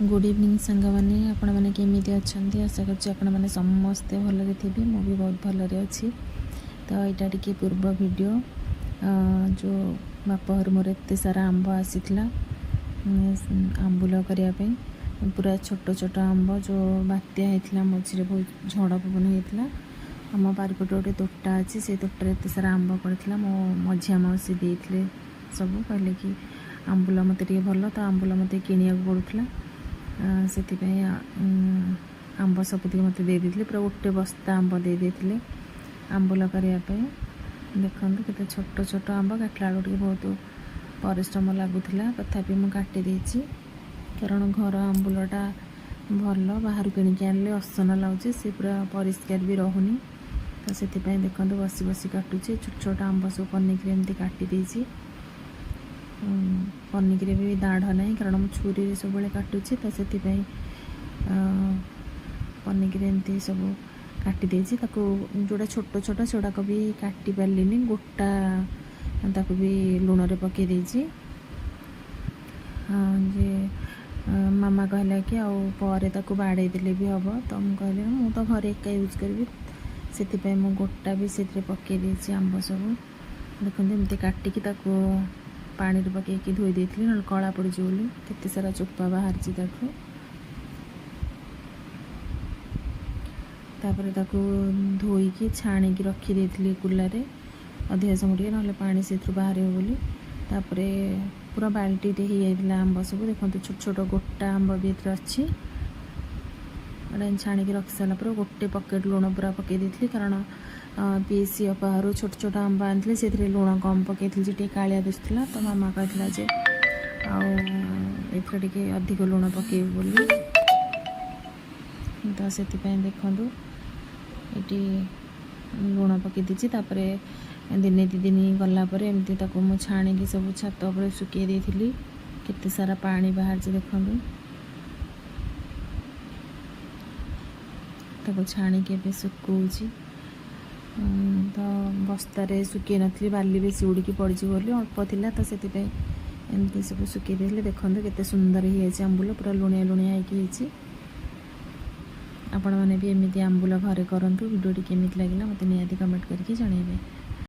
Good evening सांग मैंने आपण मैंने केमी अच्छा आशा कर समस्ते भलरे थे मु भी बहुत भलरे अच्छी। तो यहाँ टी पूर्व वीडियो जो बापर मोर एत सारा आंब आसी आंबुल करने पूरा छोट छोट आंब जो बात्या होता मझे बहुत झड़ पवन होता आम पारिपटे गोटे तोटा अच्छी से तोटार एत सारा आंब पड़ा मो मझिया मौसी देते सब कहले कि आंबुल मत भल तो आंबुल मत किणा पड़ूला से आंब सबुत मत देते पूरा गोटे बस्ता आंब देते आंबुल करने देखो के छोट छोट आंब काटला बेलू बहुत परिश्रम लगुला तथापि मुझे काटी कारण घर आंबुलटा भल बाहर किणिक आने असन लगे सी पूरा परिष्कार भी रोनी तो से देखो बसी बसी काटुचे छोट छोट आंब सब पनिक एमती काटी पनिक भी दाढ़ ना कारण मुझे छुरी सब काटुची तो से पनिक एमती सब काटी जोड़ा छोट छोट सेगुड़ाक भी काटी पार्ली गोटा ताको भी लुण रे पकई जे मामा कहला कि आउ बाड़े देले भी हम तो मुझे कहली मु तो घरे एका यूज करी से मु गोटा भी से पकई देसी आंब सब देखते एमती काटिकी पानी पकईकी धोई देती ना कला पड़ बोली केते सारा चोपा बाहर तापर धोईकी छाणिकी रखी कुलार अधिक समय टे ना पानी से बाहर बोली तापर पूरा बाल्टी हो जाता आंब सब देखते छोट छोट गोटा आंब भी अच्छी छाणिकी रखी सारापर गोटे पकेट लुण पूरा पकई देती कारण पीसी अपाहर छोट छोट आंब आनी से लुण कम पकई कालिया दिशा तो मामा कहला जे टे अधिक लुण पकई बोली तो से देखु ये लुण पकई दीची दिने दी दिन गलापर एमती मु छाणिकी सब छात पर सुखई देती केते सारा पानी बाहर देखो छाणिकी ए सुखी तो बस्तारे सुखी नी बाली बेसी उड़िकी पड़ी बोली अल्प थिला तो से एमती सब सुखी देते देखो केते सुंदर ही आंबुल पूरा लुणिया लुणिया होती आपण मैंने भी एमती आंबुल घरे करूँ वीडियो केमी लगे मत निहाती कमेंट करके जनइबे।